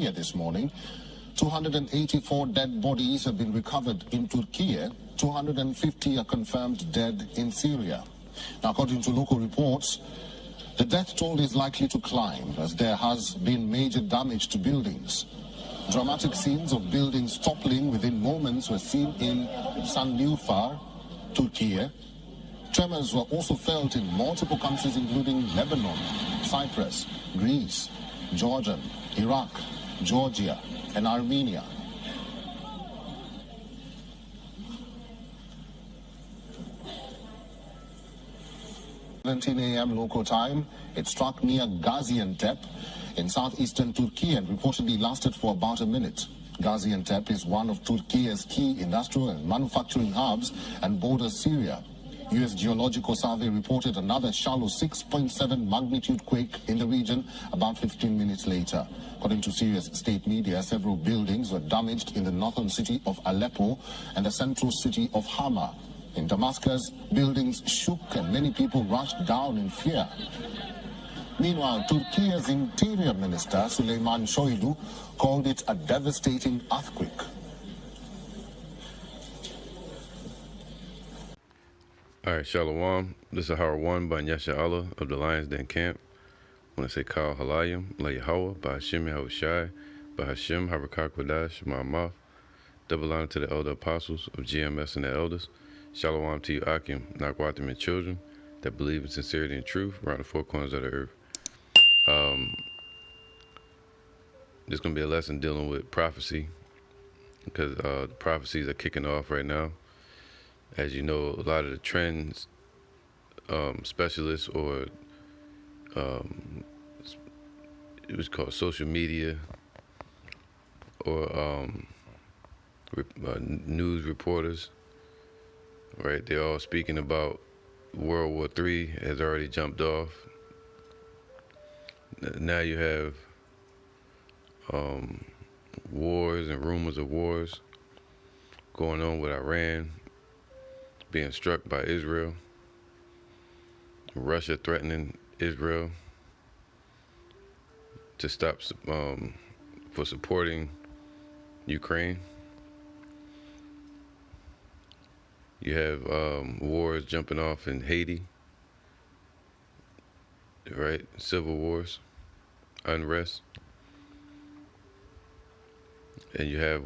Turkey this morning. 284 dead bodies have been recovered in Turkey. 250 are confirmed dead in Syria. Now, according to local reports, the death toll is likely to climb as there has been major damage to buildings. Dramatic scenes of buildings toppling within moments were seen in Sanliurfa, Turkey. Tremors were also felt in multiple countries including Lebanon, Cyprus, Greece, Jordan, Iraq, Georgia, and Armenia. At 17 a.m. local time, it struck near Gaziantep in southeastern Turkey and reportedly lasted for about a minute. Gaziantep is one of Turkey's key industrial and manufacturing hubs and borders Syria. U.S. Geological Survey reported another shallow 6.7 magnitude quake in the region about 15 minutes later. According to Syria's state media, several buildings were damaged in the northern city of Aleppo and the central city of Hama. In Damascus, buildings shook and many people rushed down in fear. Meanwhile, Turkey's Interior Minister, Süleyman Soylu, called it a devastating earthquake. All right, Shalom. This is Howard 1 by Yasha Allah of the Lions Den Camp. I want to say Kal Halayim, La Yahweh, by Hashem Yahushai, by Hashem Harakak Wadash, Ma'amaf. Double honor to the elder apostles of GMS and the elders. Shalom to you, Akim, Nakwatim, and children that believe in sincerity and truth around the four corners of the earth. There's going to be a lesson dealing with prophecy because the prophecies are kicking off right now. As you know, a lot of the trends specialists or it was called social media or news reporters, right? They're all speaking about World War III has already jumped off. Now you have wars and rumors of wars going on with Iran being struck by Israel, Russia threatening Israel to stop for supporting Ukraine. You have wars jumping off in Haiti, right? Civil wars, unrest. And you have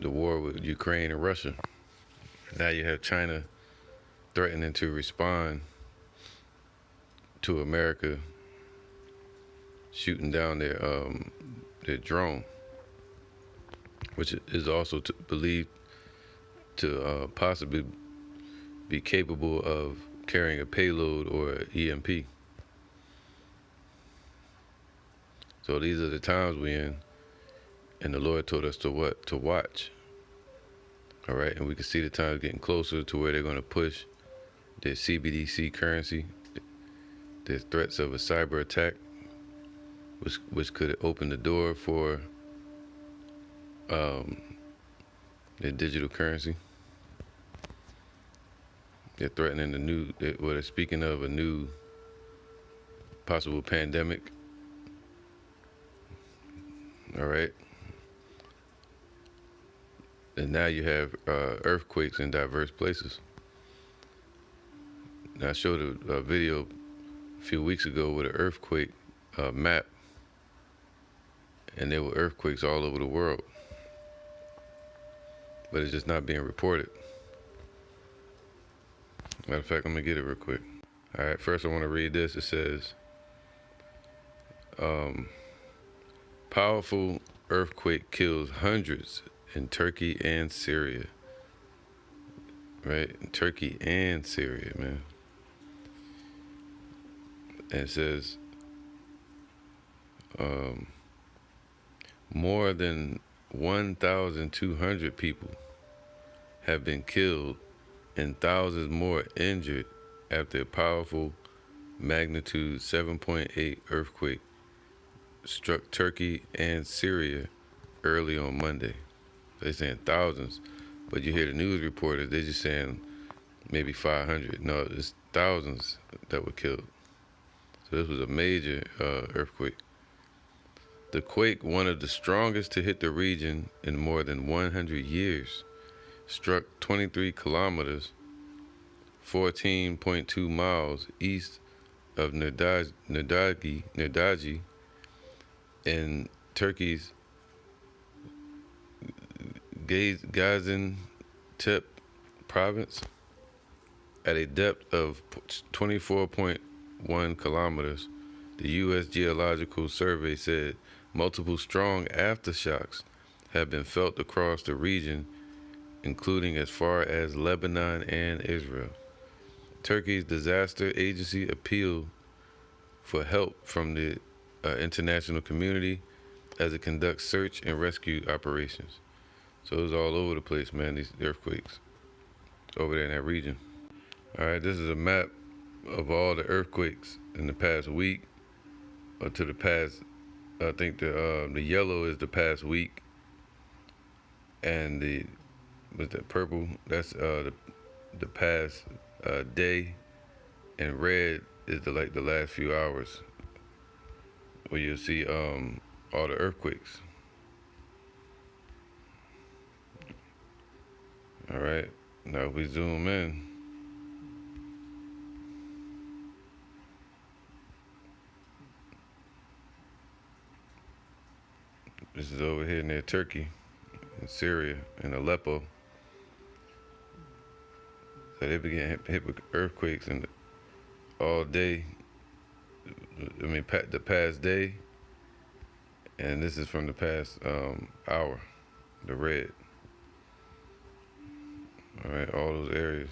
the war with Ukraine and Russia. Now you have China threatening to respond to America shooting down their drone, which is also believed to possibly be capable of carrying a payload or an EMP. So these are the times we're in, and the Lord told us to what? To watch. All right, and we can see the times getting closer to where they're going to push their CBDC currency. There's threats of a cyber attack, which could open the door for their digital currency. They're threatening they're speaking of a new possible pandemic. All right. And now you have earthquakes in diverse places. Now, I showed a video a few weeks ago with an earthquake map, and there were earthquakes all over the world, but it's just not being reported. Matter of fact, I'm gonna get it real quick. All right, first I want to read this. It says, powerful earthquake kills hundreds in Turkey and Syria. Right? Turkey and Syria, man. And it says, more than 1,200 people have been killed and thousands more injured after a powerful magnitude 7.8 earthquake struck Turkey and Syria early on Monday. They're saying thousands, but you hear the news reporters, they're just saying maybe 500. No, it's thousands that were killed. So this was a major earthquake. The quake, one of the strongest to hit the region in more than 100 years, struck 23 kilometers, 14.2 miles east of Nerdaji in Turkey's Gaziantep province at a depth of 24.1 kilometers. The U.S. Geological Survey said multiple strong aftershocks have been felt across the region, including as far as Lebanon and Israel. Turkey's disaster agency appealed for help from the international community as it conducts search and rescue operations. So it was all over the place, man, these earthquakes over there in that region. All right, this is a map of all the earthquakes in the past week, or to the past. I think the yellow is the past week, and with the purple, that's the past day, and red is the last few hours, where you'll see all the earthquakes. All right, now if we zoom in, this is over here near Turkey, in Syria, in Aleppo. So they began hit with earthquakes and all day. I mean, the past day, and this is from the past hour, the red. All right, all those areas.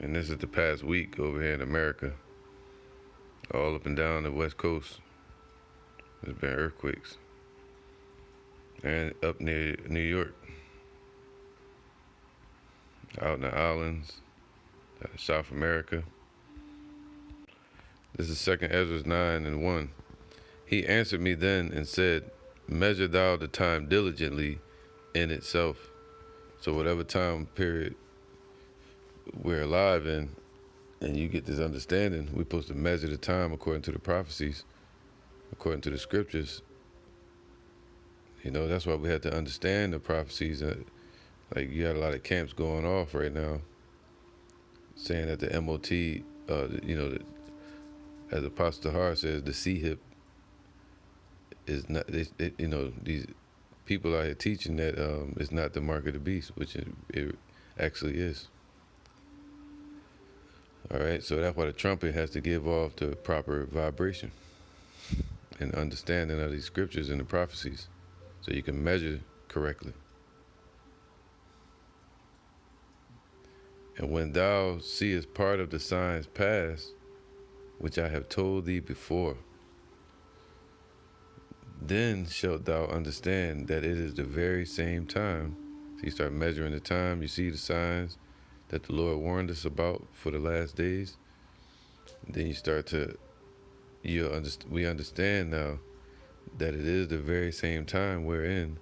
And this is the past week over here in America. All up and down the West Coast, there's been earthquakes. And up near New York, out in the islands, South America. This is 2 Ezra 9:1. He answered me then and said, measure thou the time diligently in itself. So whatever time period we're alive in, and you get this understanding, we're supposed to measure the time according to the prophecies, according to the scriptures. You know, that's why we have to understand the prophecies. Like, you got a lot of camps going off right now saying that the MOT, as Apostle Tahar says, the CHIP is not, these people out here teaching that it's not the mark of the beast, which it actually is. All right, so that's why the trumpet has to give off the proper vibration and understanding of these scriptures and the prophecies, so you can measure correctly. And when thou seest part of the signs pass, which I have told thee before, then shalt thou understand that it is the very same time. So you start measuring the time, you see the signs that the Lord warned us about for the last days. Then you start to, we understand now that it is the very same time wherein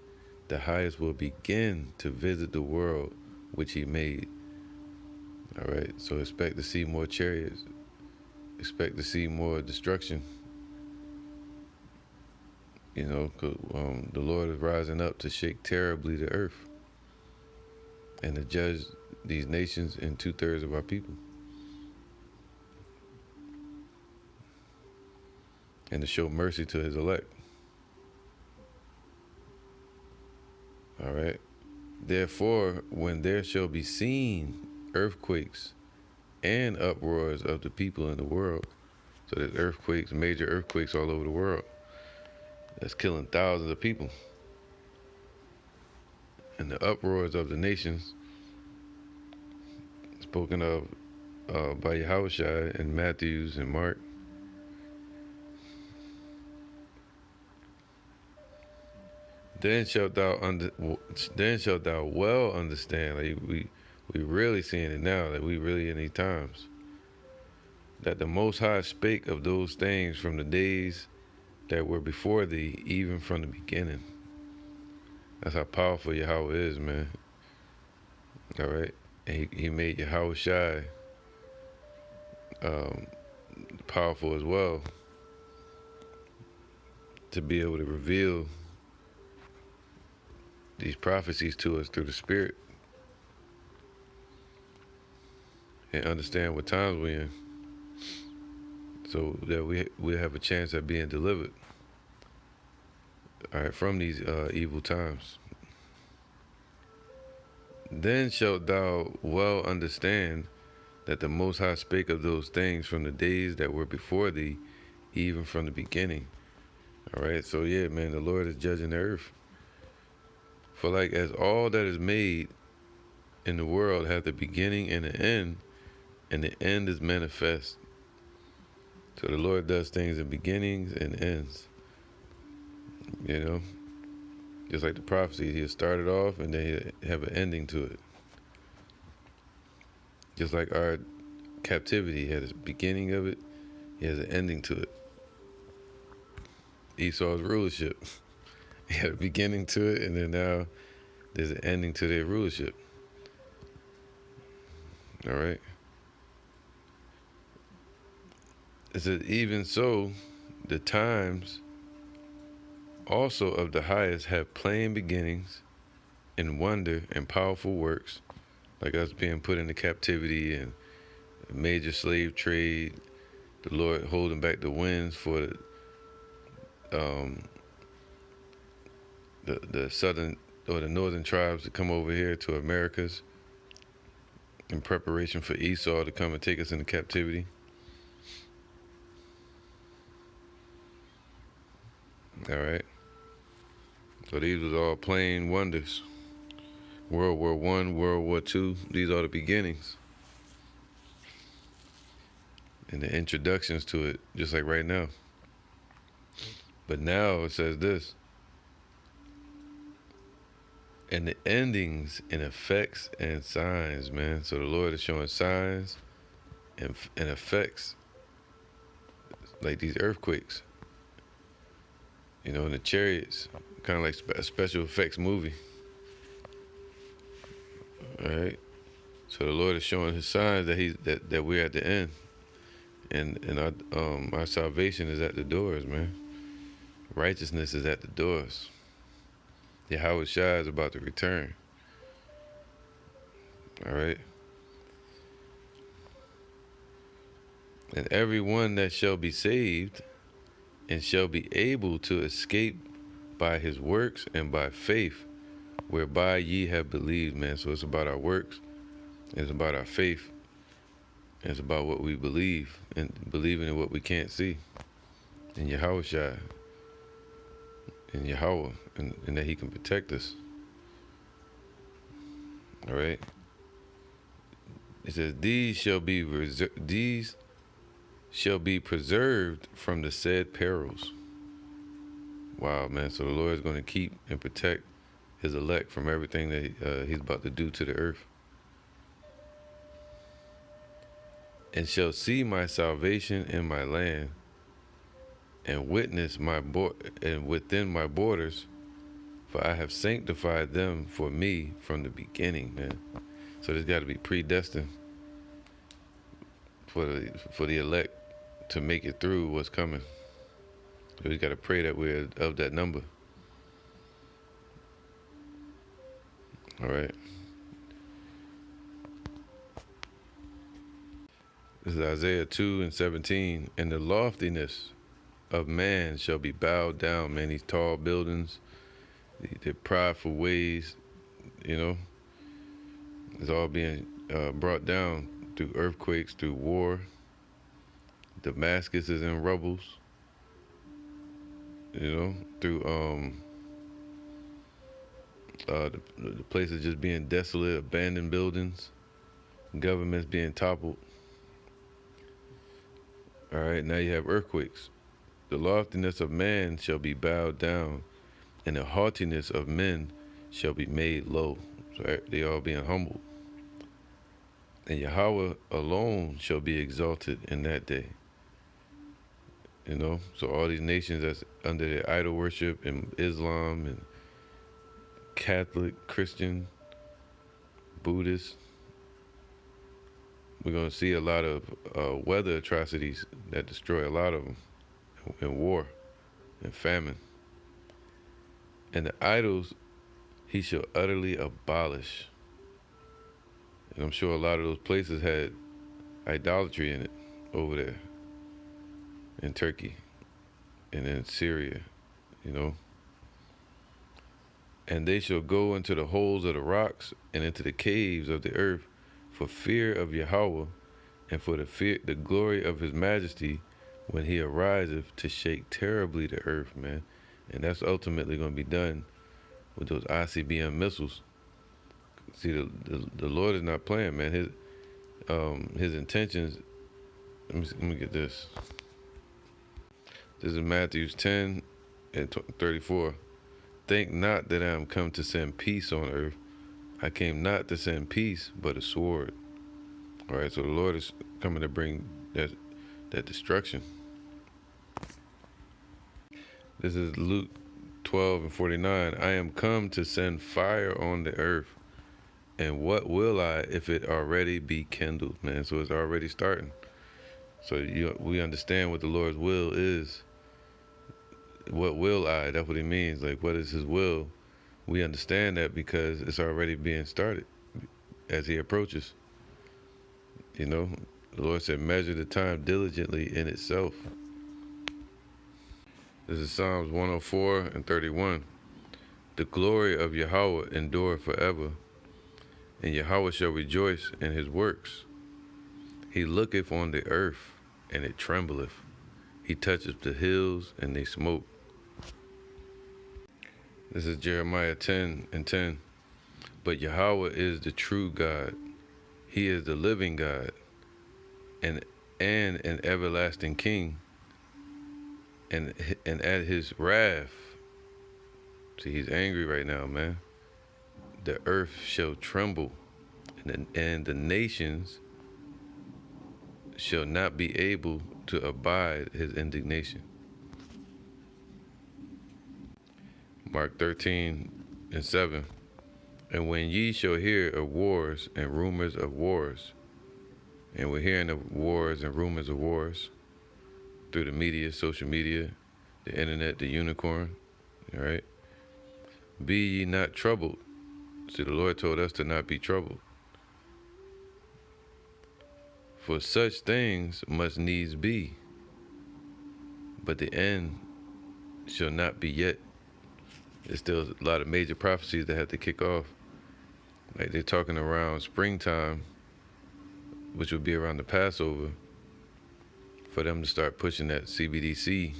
the highest will begin to visit the world which he made. All right, so expect to see more chariots, expect to see more destruction. You know, 'cause, the Lord is rising up to shake terribly the earth and to judge these nations and 2/3 of our people, and to show mercy to his elect. All right. Therefore, when there shall be seen earthquakes and uproars of the people in the world, so there's earthquakes, major earthquakes all over the world, that's killing thousands of people, and the uproars of the nations spoken of by Yahushua in Matthews and Mark. Then shalt thou well understand. Like we really seeing it now, that we really in these times, that the Most High spake of those things from the days that were before thee, even from the beginning. That's how powerful Yahweh is, man. All right. And he made Yahweh Shai powerful as well to be able to reveal these prophecies to us through the Spirit and understand what times we're in, so that we have a chance at being delivered, all right, from these evil times. Then shalt thou well understand that the Most High spake of those things from the days that were before thee, even from the beginning. All right, so yeah, man, the Lord is judging the earth. For like as all that is made in the world hath a beginning and an end, and the end is manifest. So the Lord does things in beginnings and ends. You know, just like the prophecy, he'll start it off and then he'll have an ending to it. Just like our captivity had a beginning of it, he has an ending to it. Esau's rulership, he had a beginning to it, and then now there's an ending to their rulership. All right. It says, even so, the times also of the highest have plain beginnings and wonder and powerful works, like us being put into captivity and a major slave trade, the Lord holding back the winds for the southern or the northern tribes to come over here to Americas in preparation for Esau to come and take us into captivity. All right. So these was all plain wonders. World War I, World War II, these are the beginnings. And the introductions to it, just like right now. But now it says this. And the endings and effects and signs, man. So the Lord is showing signs and effects, like these earthquakes. You know, in the chariots, kind of like a special effects movie. All right. So the Lord is showing his signs that that we're at the end. And our salvation is at the doors, man. Righteousness is at the doors. Yahweh Shai is about to return. All right. And everyone that shall be saved and shall be able to escape by his works and by faith, whereby ye have believed, man. So it's about our works, it's about our faith, it's about what we believe, and believing in what we can't see, in Yahweh Shai, in Yahweh, and that he can protect us. All right. It says, these shall be preserved from the said perils. Wow, man. So the Lord is going to keep and protect his elect from everything that he's about to do to the earth. And shall see my salvation in my land, and witness and within my borders, for I have sanctified them for me from the beginning, man. So there's got to be predestined for the elect to make it through what's coming. So we got to pray that we're of that number. All right. This is Isaiah 2:17. And the loftiness of man shall be bowed down, man. These tall buildings, their prideful ways, you know, it's all being brought down through earthquakes, through war. Damascus is in rubbles, you know, through the places just being desolate, abandoned buildings, governments being toppled. All right, now you have earthquakes. The loftiness of man shall be bowed down, and the haughtiness of men shall be made low. So they all being humbled. And Yahweh alone shall be exalted in that day. You know, so all these nations that's under their idol worship and Islam and Catholic, Christian, Buddhist, We're going to see a lot of weather atrocities that destroy a lot of them, in war and famine. And the idols he shall utterly abolish. And I'm sure a lot of those places had idolatry in it over there in Turkey and in Syria, you know. And they shall go into the holes of the rocks and into the caves of the earth for fear of Yahweh and for the glory of his majesty when he ariseth to shake terribly the earth, man. And that's ultimately going to be done with those ICBM missiles. See, the Lord is not playing, man. His intentions. Let me get this. This is Matthew 10 and 34. Think not that I am come to send peace on earth. I came not to send peace, but a sword. All right, so the Lord is coming to bring that destruction. This is Luke 12 and 49. I am come to send fire on the earth. And what will I if it already be kindled, man? So it's already starting. So we understand what the Lord's will is. What will I? That's what he means. Like, what is his will? We understand that because it's already being started as he approaches. You know, the Lord said, measure the time diligently in itself. This is Psalms 104 and 31. The glory of Yahweh endureth forever, and Yahweh shall rejoice in his works. He looketh on the earth, and it trembleth. He toucheth the hills, and they smoke. This is Jeremiah 10 and 10. But Yahweh is the true God. He is the living God, and an everlasting King. And at his wrath, see, he's angry right now, man. The earth shall tremble, and the nations shall not be able to abide his indignation. Mark 13 and 7. And when ye shall hear of wars and rumors of wars, and we're hearing of wars and rumors of wars through the media, social media, the internet, the unicorn, all right? Be ye not troubled. See, the Lord told us to not be troubled. For such things must needs be, but the end shall not be yet. There's still a lot of major prophecies that have to kick off. Like they're talking around springtime, which would be around the Passover, for them to start pushing that CBDC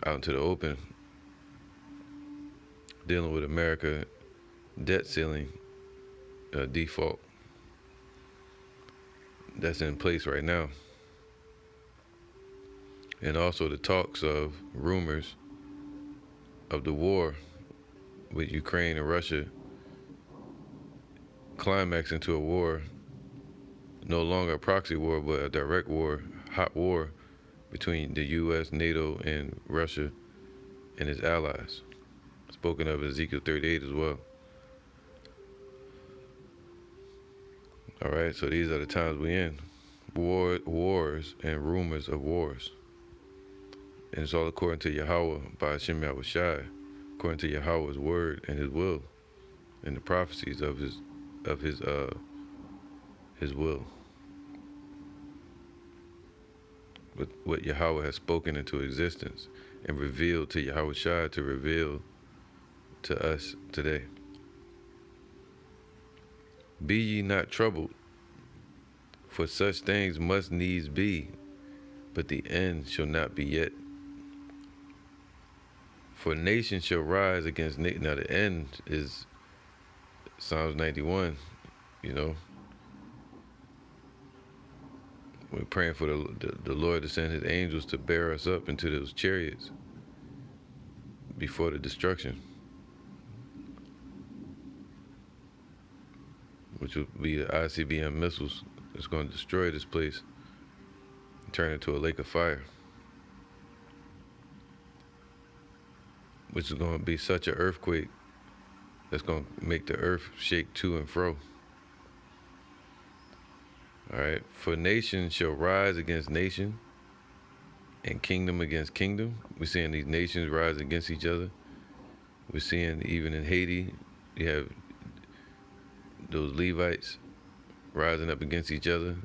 out into the open, dealing with America debt ceiling default that's in place right now. And also the talks of rumors of the war with Ukraine and Russia climaxing to a war, no longer a proxy war, but a direct war, hot war between the U.S., NATO, and Russia and its allies. Spoken of in Ezekiel 38 as well. All right, so these are the times we in. Wars and rumors of wars. And it's all according to Yahweh by Hashem Yahushai, according to Yahweh's word and his will, and the prophecies of his will. But what Yahweh has spoken into existence and revealed to Yahushai to reveal to us today. Be ye not troubled, for such things must needs be, but the end shall not be yet. For nation shall rise against nation. Now the end is Psalms 91, you know. We're praying for the Lord to send his angels to bear us up into those chariots before the destruction, which will be the ICBM missiles that's going to destroy this place and turn it into a lake of fire, which is going to be such an earthquake that's going to make the earth shake to and fro. All right. For nation shall rise against nation and kingdom against kingdom. We're seeing these nations rise against each other. We're seeing even in Haiti, you have those Levites rising up against each other,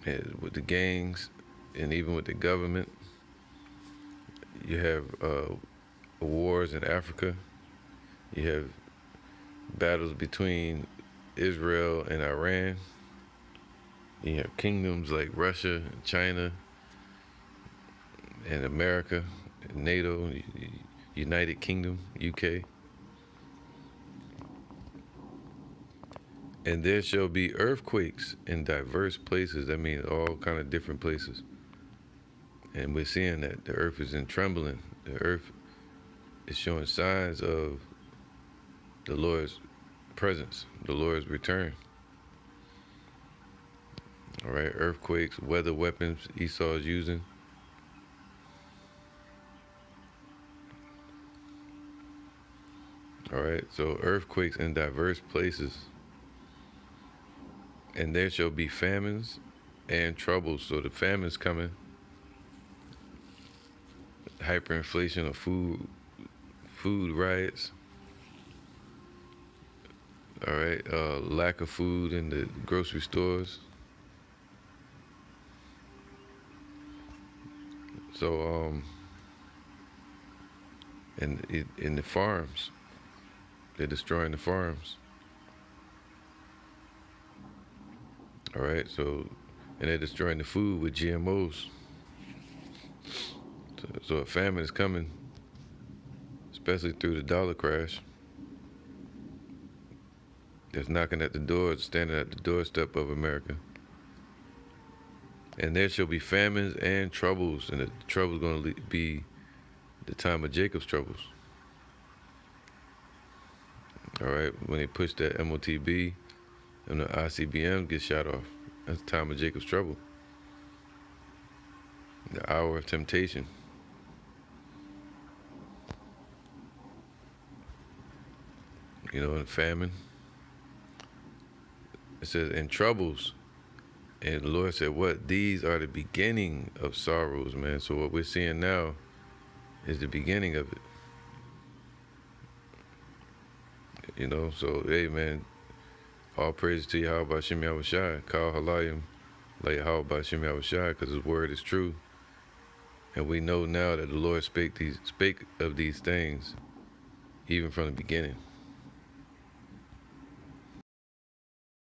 and with the gangs, and even with the government. You have wars in Africa. You have battles between Israel and Iran. You have kingdoms like Russia and China and America, and NATO, United Kingdom, UK. And there shall be earthquakes in diverse places. That means all kind of different places. And we're seeing that the earth is in trembling. The earth is showing signs of the Lord's presence, the Lord's return. All right, earthquakes, weather weapons Esau is using. All right, so earthquakes in diverse places. And there shall be famines and troubles. So the famine's coming. Hyperinflation of food riots. All right, lack of food in the grocery stores. So, and in the farms, they're destroying the farms. All right, so, and they're destroying the food with GMOs. So a famine is coming, especially through the dollar crash. It's knocking at the door, standing at the doorstep of America. And there shall be famines and troubles, and the trouble's going to be the time of Jacob's troubles. All right, when they push that MOTB and the ICBM gets shot off, that's the time of Jacob's trouble. The hour of temptation. You know, in famine. It says, in troubles. And the Lord said, what? These are the beginning of sorrows, man. So what we're seeing now is the beginning of it. You know, so, hey, man, all praise to Yahweh B'Shem Yahushai. Kal Halayim, like Yahweh B'Shem Yahushai, because his word is true. And we know now that the Lord spake of these things even from the beginning.